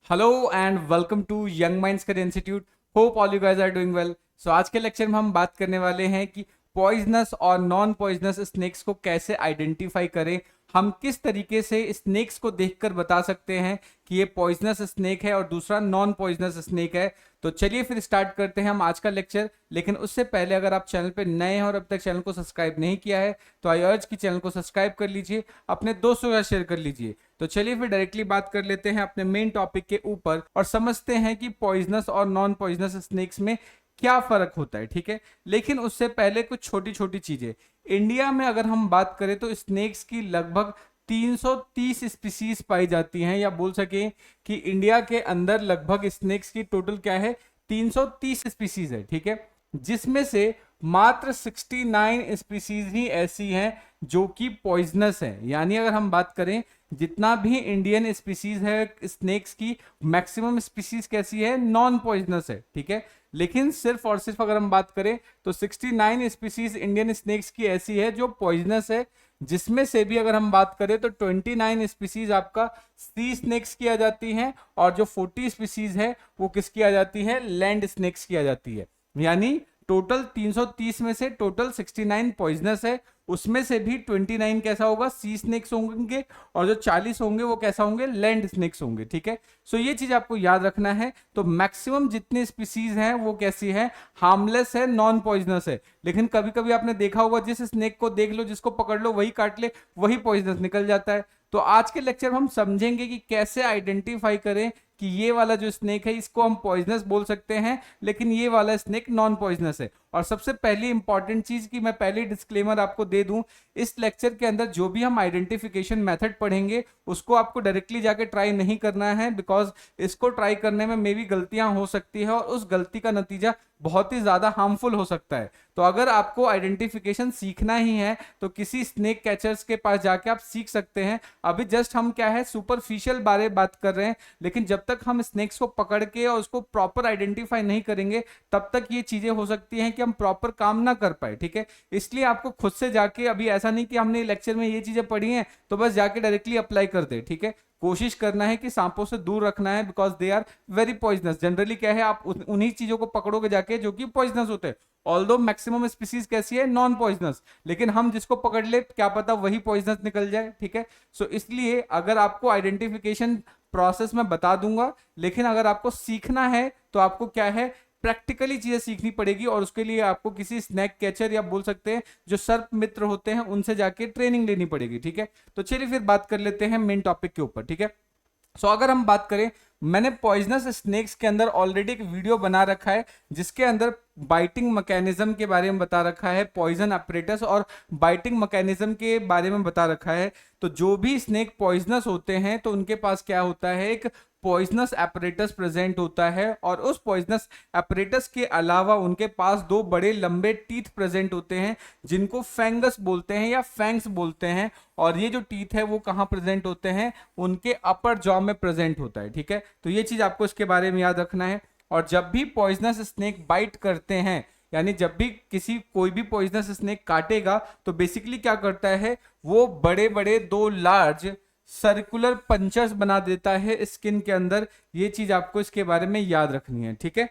Hello and welcome to Young Minds Career Institute. Hope all you guys are doing well. So आज के lecture में हम बात करने वाले हैं कि पॉइजनस और नॉन पॉइजनस स्नेक्स को कैसे आइडेंटिफाई करें। हम किस तरीके से स्नेक्स को देखकर बता सकते हैं कि ये पॉइजनस स्नेक है और दूसरा नॉन पॉइजनस स्नेक है। तो चलिए फिर स्टार्ट करते हैं हम आज का लेक्चर। लेकिन उससे पहले अगर आप चैनल पे नए हैं और अब तक चैनल को सब्सक्राइब नहीं किया है तो आई अर्ज की चैनल को सब्सक्राइब कर लीजिए, अपने दोस्तों के साथ शेयर कर लीजिए। तो चलिए फिर डायरेक्टली बात कर लेते हैं अपने मेन टॉपिक के ऊपर और समझते हैं कि पॉइजनस और नॉन पॉइजनस स्नेक्स में क्या फर्क होता है। ठीक है, लेकिन उससे पहले कुछ छोटी छोटी चीजें। इंडिया में अगर हम बात करें तो स्नेक्स की लगभग 330 स्पीसीज पाई जाती हैं, या बोल सके कि इंडिया के अंदर लगभग स्नेक्स की टोटल क्या है, 330 स्पीसीज है। ठीक है, जिसमें से मात्र 69 स्पीसीज ही ऐसी हैं जो कि पॉइजनस है। यानी अगर हम बात करें जितना भी इंडियन स्पीसीज है स्नेक्स की, मैक्सिमम स्पीसीज कैसी है, नॉन पॉइजनस है। ठीक है, लेकिन सिर्फ और सिर्फ अगर हम बात करें तो 69 स्पीसीज इंडियन स्नेक्स की ऐसी है जो पॉइजनस है, जिसमें से भी अगर हम बात करें तो 29 स्पीसीज आपका सी स्नेक्स की आ जाती हैं और जो 40 स्पीसीज है वो किसकी आ जाती है, लैंड स्नेक्स की आ जाती है। यानी टोटल 330 में से टोटल 69 पॉइजनस है, उसमें से भी 29 कैसा होगा, सी स्नेक्स होंगे, और जो 40 होंगे वो कैसा होंगे, लैंड स्नेक्स होंगे। ठीक है, सो ये चीज आपको याद रखना है। तो मैक्सिमम जितने स्पीसीज हैं वो कैसी है, हार्मलेस है, नॉन पॉइजनस है। लेकिन कभी कभी आपने देखा होगा जिस स्नेक को देख लो, जिसको पकड़ लो, वही काट ले, वही पॉइजनस निकल जाता है। तो आज के लेक्चर में हम समझेंगे कि कैसे आइडेंटिफाई करें कि ये वाला जो स्नेक है इसको हम पॉइजनस बोल सकते हैं, लेकिन ये वाला स्नेक नॉन पॉइजनस है। और सबसे पहली इंपॉर्टेंट चीज कि मैं पहले डिस्क्लेमर आपको दे दूं, इस लेक्चर के अंदर जो भी हम आइडेंटिफिकेशन मेथड पढ़ेंगे उसको आपको डायरेक्टली जाके ट्राई नहीं करना है, बिकॉज इसको ट्राई करने में मे भी गलतियां हो सकती है और उस गलती का नतीजा बहुत ही ज्यादा हार्मफुल हो सकता है। तो अगर आपको आइडेंटिफिकेशन सीखना ही है तो किसी स्नेक कैचर्स के पास जाके आप सीख सकते हैं। अभी जस्ट हम क्या है, सुपरफिशियल बारे बात कर रहे हैं, लेकिन जब तक हम स्नेक्स को पकड़ के और उसको प्रॉपर आइडेंटिफाई नहीं करेंगे तब तक ये चीजें हो सकती हैं कि हम प्रॉपर काम ना कर पाए। ठीक है, इसलिए आपको खुद से जाके, अभी ऐसा नहीं कि हमने लेक्चर में ये चीजें पढ़ी हैं तो बस जाके डायरेक्टली अप्लाई कर दे। ठीक है, कोशिश करना है कि सांपों से दूर रखना है, because they are very poisonous. Generally क्या है, आप उन्हीं चीजों को पकड़ोगे जाके जो कि पॉइजनस होते हैं। ऑल्दो मैक्सिमम स्पीसीज कैसी है, नॉन पॉइजनस, लेकिन हम जिसको पकड़ ले क्या पता वही पॉइजनस निकल जाए। ठीक है, सो इसलिए अगर आपको आइडेंटिफिकेशन प्रोसेस में बता दूंगा, लेकिन अगर आपको सीखना है तो आपको क्या है, प्रैक्टिकली चीजें सीखनी पड़ेगी, और उसके लिए आपको किसी स्नैक कैचर या बोल सकते हैं जो सर्प मित्र होते हैं उनसे जाके ट्रेनिंग लेनी पड़ेगी। ठीक है, तो चलिए फिर बात कर लेते हैं मेन टॉपिक के ऊपर। ठीक है, सो अगर हम बात करें, मैंने पॉइजनस स्नेक्स के अंदर ऑलरेडी एक वीडियो बना रखा है जिसके अंदर बाइटिंग मैकेनिज्म के बारे में बता रखा है, पॉइजन अपरेटस और बाइटिंग मैकेनिज्म के बारे में बता रखा है। तो जो भी स्नेक पॉइजनस होते हैं तो उनके पास क्या होता है, एक पॉइजनस एपरेटस प्रेजेंट होता है, और उस पॉइजनस एपरेटस के अलावा उनके पास दो बड़े लंबे टीथ प्रेजेंट होते हैं जिनको फैंगस बोलते हैं या फैंग्स बोलते हैं। और ये जो टीथ है वो कहां प्रेजेंट होते हैं, उनके अपर जॉ में प्रेजेंट होता है। ठीक है, तो ये चीज आपको इसके बारे में याद रखना है। और जब भी पॉइजनस स्नेक बाइट करते हैं, यानी जब भी कोई भी पॉइजनस स्नेक काटेगा तो बेसिकली क्या करता है, वो बड़े बड़े दो लार्ज सर्कुलर पंचर्स बना देता है स्किन के अंदर। ये चीज आपको इसके बारे में याद रखनी है। ठीक है,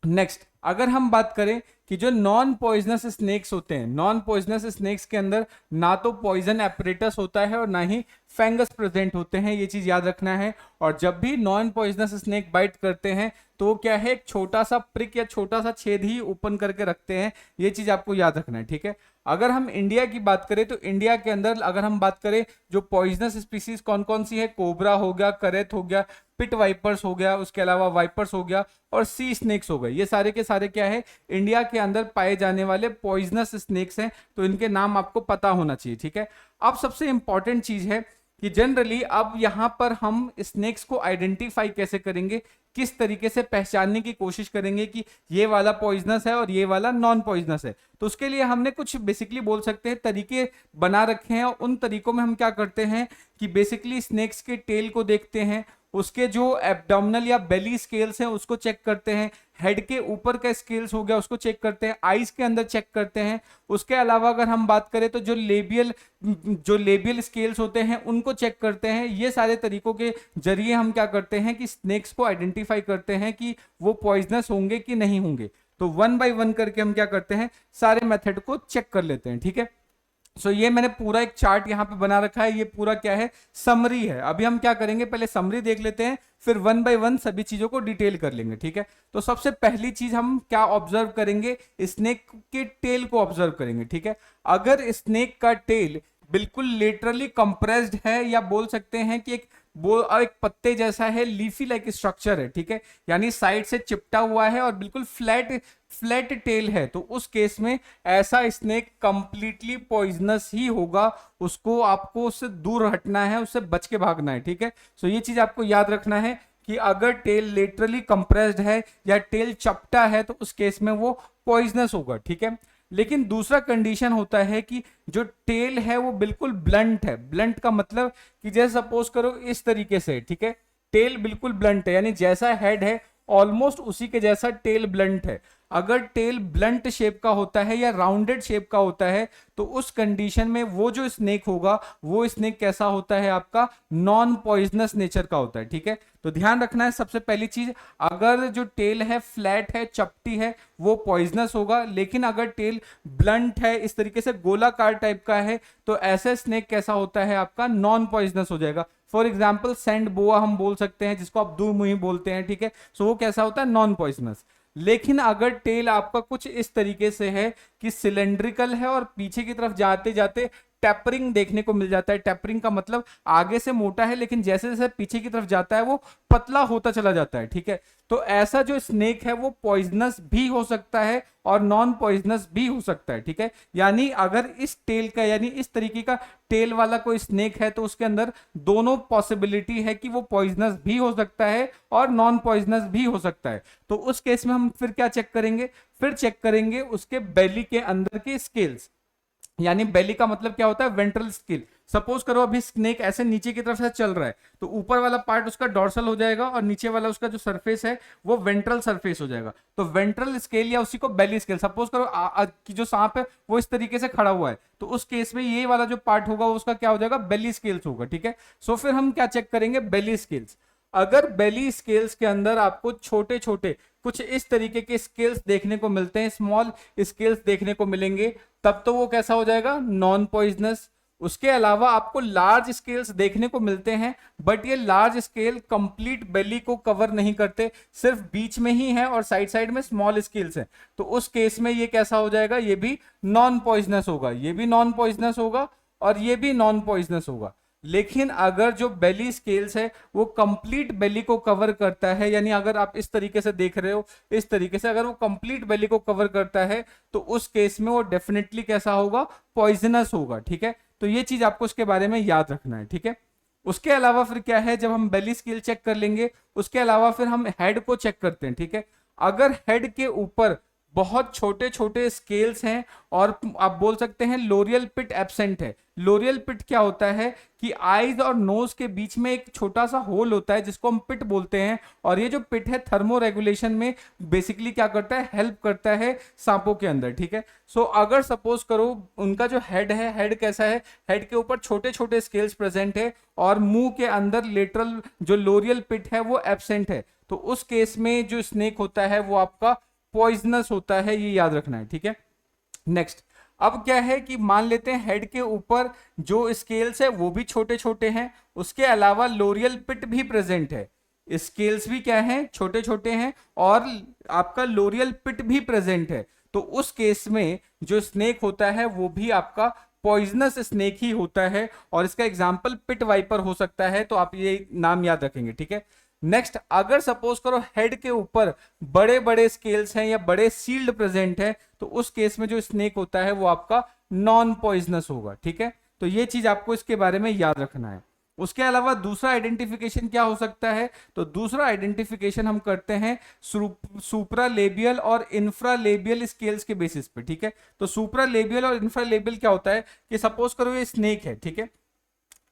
नेक्स्ट अगर हम बात करें कि जो नॉन पॉइजनस स्नेक्स होते हैं, नॉन पॉइजनस स्नेक्स के अंदर ना तो पॉइजन एपरेटस होता है और ना ही फैंगस प्रेजेंट होते हैं, ये चीज याद रखना है। और जब भी नॉन पॉइजनस स्नेक बाइट करते हैं तो क्या है, एक छोटा सा प्रिक या छोटा सा छेद ही ओपन करके रखते हैं, ये चीज आपको याद रखना है। ठीक है, अगर हम इंडिया की बात करें तो इंडिया के अंदर अगर हम बात करें जो पॉइजनस स्पीसीज कौन कौन सी है, कोबरा हो गया, करेथ हो गया, पिट वाइपर्स हो गया, उसके अलावा वाइपर्स हो गया और सी स्नेक्स हो गए, ये सारे के सारे क्या है, इंडिया के अंदर पाए जाने वाले पॉइजनस स्नेक्स हैं। तो इनके नाम आपको पता होना चाहिए। ठीक है, अब सबसे इंपॉर्टेंट चीज है कि जनरली अब यहां पर हम स्नेक्स को आइडेंटिफाई कैसे करेंगे, किस तरीके से पहचानने की कोशिश करेंगे कि ये वाला पॉइजनस है और ये वाला नॉन पॉइजनस है। तो उसके लिए हमने कुछ बेसिकली बोल सकते हैं तरीके बना रखे हैं, और उन तरीकों में हम क्या करते हैं कि बेसिकली स्नेक्स के टेल को देखते हैं, उसके जो एब्डोमिनल या बेली स्केल्स हैं उसको चेक करते हैं, हेड के ऊपर का स्केल्स हो गया उसको चेक करते हैं, आईज के अंदर चेक करते हैं। उसके अलावा अगर हम बात करें तो जो लेबियल स्केल्स होते हैं उनको चेक करते हैं। ये सारे तरीकों के जरिए हम क्या करते हैं कि स्नेक्स को आइडेंटिफाई करते हैं कि वो पॉइजनस होंगे कि नहीं होंगे। तो वन बाय वन करके हम क्या करते हैं, सारे मेथड को चेक कर लेते हैं, ठीक है। सो ये मैंने पूरा एक चार्ट यहाँ पे बना रखा है, ये पूरा क्या है, समरी है। अभी हम क्या करेंगे, पहले समरी देख लेते हैं, फिर वन बाय वन सभी चीजों को डिटेल कर लेंगे, ठीक है। तो सबसे पहली चीज हम क्या ऑब्जर्व करेंगे, स्नेक के टेल को ऑब्जर्व करेंगे, ठीक है। अगर स्नेक का टेल बिल्कुल लेटरली कंप्रेस्ड है, या बोल सकते हैं कि एक पत्ते जैसा है, लीफी लाइक स्ट्रक्चर है, ठीक है, यानी साइड से चिपटा हुआ है और बिल्कुल फ्लैट टेल है, तो उस केस में ऐसा स्नेक कंप्लीटली पॉइजनस ही होगा। उसको आपको उससे दूर हटना है, उससे बच के भागना है, ठीक है। सो ये चीज आपको याद रखना है कि अगर टेल लेटरली कंप्रेस्ड है या टेल चपटा है तो उस केस में वो पॉइजनस होगा, ठीक है। लेकिन दूसरा कंडीशन होता है कि जो टेल है वो बिल्कुल ब्लंट है। ब्लंट का मतलब कि जैसे सपोज करो इस तरीके से, ठीक है, टेल बिल्कुल ब्लंट है, यानी जैसा हेड है ऑलमोस्ट उसी के जैसा टेल ब्लंट है। अगर टेल ब्लंट शेप का होता है या राउंडेड शेप का होता है तो उस कंडीशन में वो जो स्नेक होगा वो स्नेक कैसा होता है, आपका नॉन पॉइजनस नेचर का होता है, ठीक है। तो ध्यान रखना है सबसे पहली चीज, अगर जो टेल है फ्लैट है, चपटी है, वो पॉइजनस होगा। लेकिन अगर टेल ब्लंट है, इस तरीके से गोलाकार टाइप का है, तो ऐसा स्नेक कैसा होता है, आपका नॉन पॉइजनस हो जाएगा। फॉर एग्जाम्पल सैंड बोआ हम बोल सकते हैं, जिसको आप दो मुही बोलते हैं, ठीक है। सो वो कैसा होता है, नॉन पॉइजनस। लेकिन अगर टेल आपका कुछ इस तरीके से है कि सिलेंड्रिकल है और पीछे की तरफ जाते जाते टेपरिंग देखने को मिल जाता है। टेपरिंग का मतलब आगे से मोटा है लेकिन जैसे जैसे पीछे की तरफ जाता है वो पतला होता चला जाता है, ठीक है। तो ऐसा जो स्नेक है वो पॉइजनस भी हो सकता है और नॉन पॉइजनस भी हो सकता है, ठीक है। यानी अगर इस टेल का, यानी इस तरीके का टेल वाला कोई स्नेक है तो उसके अंदर दोनों पॉसिबिलिटी है कि वो पॉइजनस भी हो सकता है और नॉन पॉइजनस भी हो सकता है। तो उस केस में हम फिर क्या चेक करेंगे, फिर चेक करेंगे उसके बेली के अंदर के स्केल्स। यानी बेली का मतलब क्या होता है, वेंट्रल स्केल। सपोज करो अभी स्नेक ऐसे नीचे की तरफ से चल रहा है तो ऊपर वाला पार्ट उसका डॉर्सल हो जाएगा और नीचे वाला उसका जो सरफेस है वो वेंट्रल सरफेस हो जाएगा। तो वेंट्रल स्केल या उसी को बेली स्केल। सपोज करो कि जो सांप है वो इस तरीके से खड़ा हुआ है तो उस केस में ये वाला जो पार्ट होगा उसका क्या हो जाएगा, बेली स्केल्स होगा, ठीक है। सो फिर हम क्या चेक करेंगे, बेली स्केल्स। अगर बेली स्केल्स के अंदर आपको छोटे छोटे कुछ इस तरीके के स्केल्स देखने को मिलते हैं, स्मॉल स्केल्स देखने को मिलेंगे, तब तो वो कैसा हो जाएगा, नॉन पॉइजनस। उसके अलावा आपको लार्ज स्केल्स देखने को मिलते हैं बट ये लार्ज स्केल कंप्लीट बेली को कवर नहीं करते, सिर्फ बीच में ही है और साइड साइड में स्मॉल स्केल्स हैं। तो उस केस में ये कैसा हो जाएगा, ये भी नॉन पॉइजनस होगा, ये भी नॉन पॉइजनस होगा और ये भी नॉन पॉइजनस होगा। लेकिन अगर जो बेली स्केल्स है वो कंप्लीट बेली को कवर करता है, यानी अगर आप इस तरीके से देख रहे हो, इस तरीके से अगर वो कंप्लीट बेली को कवर करता है तो उस केस में वो डेफिनेटली कैसा होगा, पॉइजनस होगा, ठीक है। तो ये चीज आपको उसके बारे में याद रखना है, ठीक है। उसके अलावा फिर क्या है, जब हम बेली स्केल चेक कर लेंगे उसके अलावा फिर हम हेड को चेक करते हैं, ठीक है। अगर हेड के ऊपर बहुत छोटे छोटे स्केल्स हैं और आप बोल सकते हैं लोरियल पिट एब्सेंट है। लोरियल पिट क्या होता है कि आईज और नोज के बीच में एक छोटा सा होल होता है जिसको हम पिट बोलते हैं, और ये जो पिट है थर्मो रेगुलेशन में बेसिकली क्या करता है, हेल्प करता है सांपों के अंदर, ठीक है। सो अगर सपोज करो उनका जो हेड है, हेड कैसा है, हेड के ऊपर छोटे छोटे स्केल्स प्रेजेंट है और मुंह के अंदर लेटरल जो लोरियल पिट है वो एब्सेंट है, तो उस केस में जो स्नेक होता है वो आपका पॉइजनस होता है, ये याद रखना है, ठीक है। नेक्स्ट, अब क्या है कि मान लेते हैं हेड के ऊपर जो स्केल्स है वो भी छोटे छोटे हैं, उसके अलावा लोरियल पिट भी प्रेजेंट है। स्केल्स भी क्या है, छोटे छोटे हैं और आपका लोरियल पिट भी प्रेजेंट है। तो उस केस में जो स्नेक होता है वो भी आपका पॉइजनस स्नेक ही होता है और इसका एग्जाम्पल पिट वाइपर हो सकता है, तो आप ये नाम याद रखेंगे, ठीक है। नेक्स्ट, अगर सपोज करो हेड के ऊपर बड़े बड़े स्केल्स हैं या बड़े सील्ड प्रेजेंट है तो उस केस में जो स्नेक होता है वो आपका नॉन पॉइजनस होगा, ठीक है। तो ये चीज आपको इसके बारे में याद रखना है। उसके अलावा दूसरा आइडेंटिफिकेशन क्या हो सकता है, तो दूसरा आइडेंटिफिकेशन हम करते हैं सुप्रालेबियल और इंफ्रालेबियल स्केल्स के बेसिस पे, ठीक है। तो सुप्रालेबियल और इंफ्रालेबियल क्या होता है कि सपोज करो ये स्नेक है, ठीक है,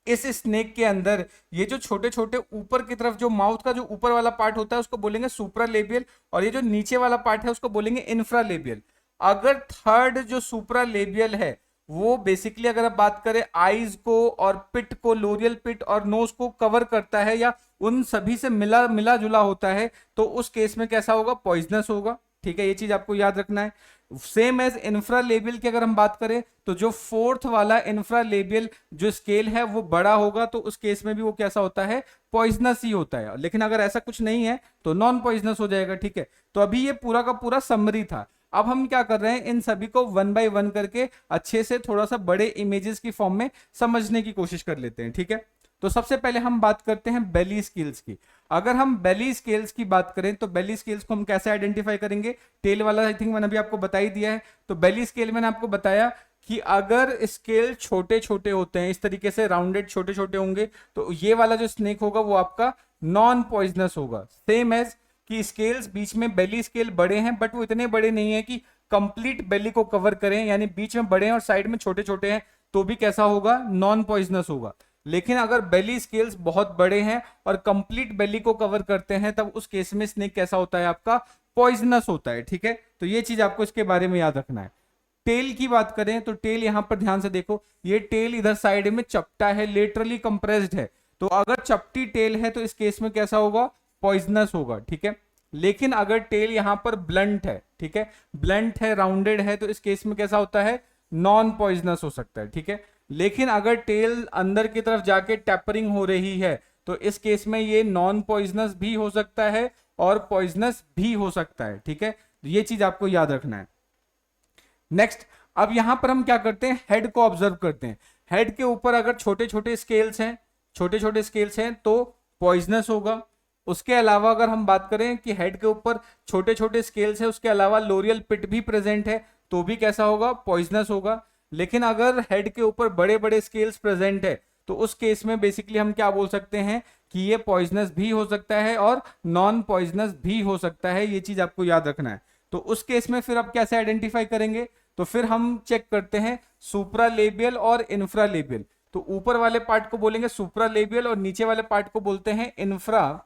इस स्नेक के अंदर ये जो छोटे छोटे ऊपर की तरफ जो माउथ का जो ऊपर वाला पार्ट होता है उसको बोलेंगे सुप्रालेबियल, और ये जो नीचे वाला पार्ट है उसको बोलेंगे इंफ्रालेबियल। अगर थर्ड जो सुप्रालेबियल है वो बेसिकली अगर आप बात करें आईज को और पिट को, लोरियल पिट और नोज को कवर करता है या उन सभी से मिला मिला जुला होता है, तो उस केस में कैसा होगा, पॉइजनस होगा। ठीक है, ये चीज आपको याद रखना है। सेम एज इंफ्रालेबियल की अगर हम बात करें तो जो फोर्थ वाला इंफ्रालेबियल जो स्केल है वो बड़ा होगा, तो उस केस में भी वो कैसा होता है, पॉइजनस ही होता है। लेकिन अगर ऐसा कुछ नहीं है तो नॉन पॉइजनस हो जाएगा। ठीक है, तो अभी ये पूरा का पूरा समरी था। अब हम क्या कर रहे हैं, इन सभी को वन बाय वन करके अच्छे से थोड़ा सा बड़े इमेजेस की फॉर्म में समझने की कोशिश कर लेते हैं। ठीक है, तो सबसे पहले हम बात करते हैं बेली स्केल्स की। अगर हम बेली स्केल्स की बात करें तो बेली स्केल्स को हम कैसे आइडेंटिफाई करेंगे, टेल वाला आई थिंक मैंने अभी आपको बता ही दिया है। तो बेली स्केल मैंने आपको बताया कि अगर स्केल छोटे छोटे होते हैं, इस तरीके से राउंडेड छोटे छोटे होंगे, तो ये वाला जो स्नेक होगा वो आपका नॉन पॉइजनस होगा। सेम एज कि स्केल्स बीच में बेली स्केल बड़े हैं बट वो इतने बड़े नहीं है कि कंप्लीट बेली को कवर करें, यानी बीच में बड़े हैं और साइड में छोटे छोटे हैं, तो भी कैसा होगा, नॉन पॉइजनस होगा। लेकिन अगर बेली स्केल्स बहुत बड़े हैं और कंप्लीट बेली को कवर करते हैं, तब उस केस में स्नेक कैसा होता है, आपका पॉइजनस होता है। ठीक है, तो ये चीज आपको इसके बारे में याद रखना है। टेल की बात करें तो टेल यहां पर ध्यान से देखो, ये टेल इधर साइड में चपटा है, लेटरली कंप्रेस्ड है, तो अगर चपटी टेल है तो इस केस में कैसा होगा, पॉइजनस होगा। ठीक है, लेकिन अगर टेल यहां पर ब्लंट है, ठीक है, ब्लंट है, राउंडेड है, तो इस केस में कैसा होता है, नॉन पॉइजनस हो सकता है। ठीक है, लेकिन अगर टेल अंदर की तरफ जाके टेपरिंग हो रही है तो इस केस में ये नॉन पॉइजनस भी हो सकता है और पॉइजनस भी हो सकता है। ठीक है, ये चीज आपको याद रखना है। नेक्स्ट, अब यहां पर हम क्या करते हैं, हेड को ऑब्जर्व करते हैं। हेड के ऊपर अगर छोटे छोटे स्केल्स हैं, छोटे छोटे स्केल्स हैं तो पॉइजनस होगा। उसके अलावा अगर हम बात करें कि हेड के ऊपर छोटे छोटे स्केल्स है, उसके अलावा लोरियल पिट भी प्रेजेंट है, तो भी कैसा होगा, पॉइजनस होगा। लेकिन अगर हेड के ऊपर बड़े बड़े स्केल्स प्रेजेंट है तो उस केस में बेसिकली हम क्या बोल सकते हैं कि ये पॉइजनस भी हो सकता है और नॉन पॉइजनस भी हो सकता है। ये चीज आपको याद रखना है। तो उस केस में फिर आप कैसे आइडेंटिफाई करेंगे, तो फिर हम चेक करते हैं सुप्रालेबियल और इंफ्रालेबियल। तो ऊपर वाले पार्ट को बोलेंगे सुप्रालेबियल और नीचे वाले पार्ट को बोलते हैं इंफ्रालेबियल।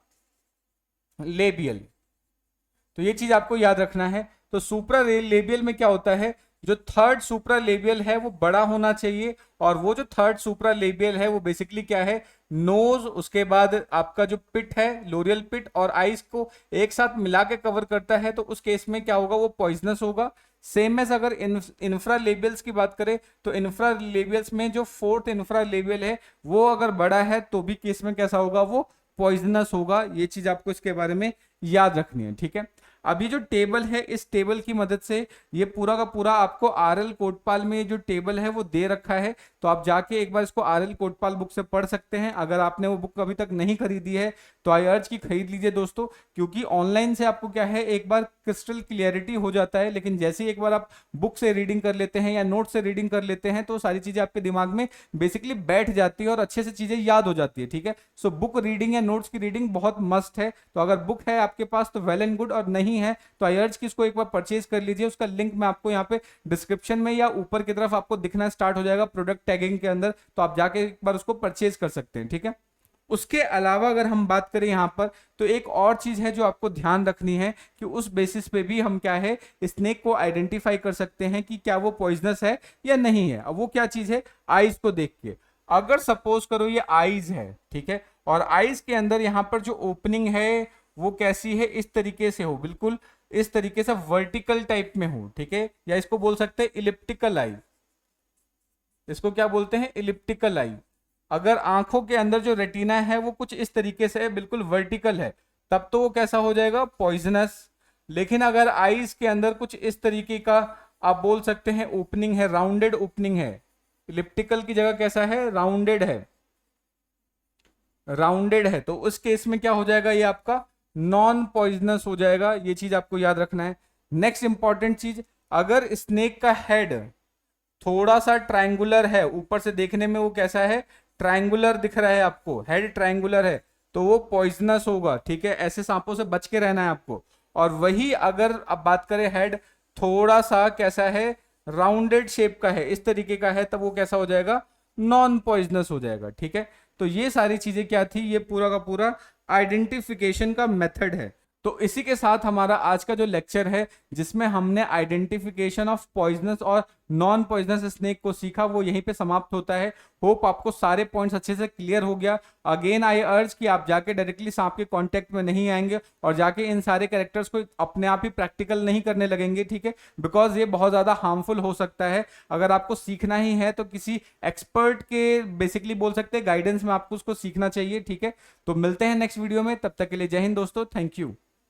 तो ये चीज आपको याद रखना है। तो सुप्रालेबियल में क्या होता है, जो थर्ड सुप्रालेबियल है वो बड़ा होना चाहिए, और वो जो थर्ड सुप्रालेबियल है वो बेसिकली क्या है, नोज, उसके बाद आपका जो पिट है, लोरियल पिट और आईज को एक साथ मिला के कवर करता है, तो उस केस में क्या होगा, वो पॉइजनस होगा। सेम एज अगर इंफ्रालेबियल्स की बात करें तो इंफ्रालेबियल्स में जो फोर्थ इंफ्रालेबियल है वो अगर बड़ा है तो भी केस में कैसा होगा, वो पॉइजनस होगा। ये चीज आपको इसके बारे में याद रखनी है। ठीक है, अभी जो टेबल है, इस टेबल की मदद से ये पूरा का पूरा आपको आरएल कोटपाल में जो टेबल है वो दे रखा है, तो आप जाके एक बार इसको आरएल कोटपाल बुक से पढ़ सकते हैं। अगर आपने वो बुक अभी तक नहीं खरीदी है तो आई अर्ज की खरीद लीजिए दोस्तों, क्योंकि ऑनलाइन से आपको क्या है, एक बार क्रिस्टल क्लियरिटी हो जाता है, लेकिन जैसे ही एक बार आप बुक से रीडिंग कर लेते हैं या नोट से रीडिंग कर लेते हैं तो सारी चीजें आपके दिमाग में बेसिकली बैठ जाती है और अच्छे से चीजें याद हो जाती है। ठीक है, सो बुक रीडिंग या नोट्स की रीडिंग बहुत मस्ट है। तो अगर बुक है आपके पास तो वेल एंड गुड, और नहीं है तो आई अर्ज की इसको एक बार परचेज कर लीजिए। उसका लिंक मैं आपको यहाँ पे डिस्क्रिप्शन में या ऊपर की तरफ आपको दिखना स्टार्ट हो जाएगा प्रोडक्ट टैगिंग के अंदर, तो आप जाके एक बार उसको परचेज कर सकते हैं। ठीक है, उसके अलावा अगर हम बात करें यहां पर तो एक और चीज है जो आपको ध्यान रखनी है कि उस बेसिस पे भी हम क्या है, स्नेक को आइडेंटिफाई कर सकते हैं कि क्या वो पॉइजनस है या नहीं है। अब वो क्या चीज है, आईज को देख के। अगर सपोज करो ये आईज है, ठीक है, और आईज के अंदर यहां पर जो ओपनिंग है वो कैसी है, इस तरीके से हो, बिल्कुल इस तरीके से वर्टिकल टाइप में हो। ठीक है, या इसको बोल सकते हैं इलिप्टिकल आई, इसको क्या बोलते हैं, इलिप्टिकल आई। अगर आंखों के अंदर जो रेटिना है वो कुछ इस तरीके से है, बिल्कुल वर्टिकल है, तब तो वो कैसा हो जाएगा, पॉइजनस। लेकिन अगर आईज के अंदर कुछ इस तरीके का आप बोल सकते हैं ओपनिंग है, राउंडेड ओपनिंग है, इलिप्टिकल की जगह कैसा है, राउंडेड है, राउंडेड है, तो उस केस में क्या हो जाएगा, ये आपका नॉन पॉइजनस हो जाएगा। ये चीज आपको याद रखना है। नेक्स्ट इंपॉर्टेंट चीज, अगर स्नेक का हेड थोड़ा सा ट्रायंगुलर है, ऊपर से देखने में वो कैसा है, ट्रायंगुलर दिख रहा है आपको, हेड ट्रायंगुलर है, तो वो पॉइजनस होगा। ठीक है, ऐसे सांपों से बच के रहना है आपको। और वही अगर अब बात करें हेड थोड़ा सा कैसा है, राउंडेड शेप का है, इस तरीके का है, तब वो कैसा हो जाएगा, नॉन पॉइजनस हो जाएगा। ठीक है, तो ये सारी चीजें क्या थी, ये पूरा का पूरा आइडेंटिफिकेशन का मेथड है। तो इसी के साथ हमारा आज का जो लेक्चर है, जिसमें हमने आइडेंटिफिकेशन ऑफ पॉइजनस और नॉन पॉइजनस स्नेक को सीखा, वो यहीं पे समाप्त होता है। होप आपको सारे पॉइंट्स अच्छे से क्लियर हो गया। अगेन आई अर्ज कि आप जाके डायरेक्टली सांप के कांटेक्ट में नहीं आएंगे और जाके इन सारे कैरेक्टर्स को अपने आप ही प्रैक्टिकल नहीं करने लगेंगे। ठीक है, बिकॉज ये बहुत ज्यादा हार्मफुल हो सकता है। अगर आपको सीखना ही है तो किसी एक्सपर्ट के बेसिकली बोल सकते हैं गाइडेंस में आपको उसको सीखना चाहिए। ठीक है, तो मिलते हैं नेक्स्ट वीडियो में, तब तक के लिए जय हिंद दोस्तों, थैंक यू।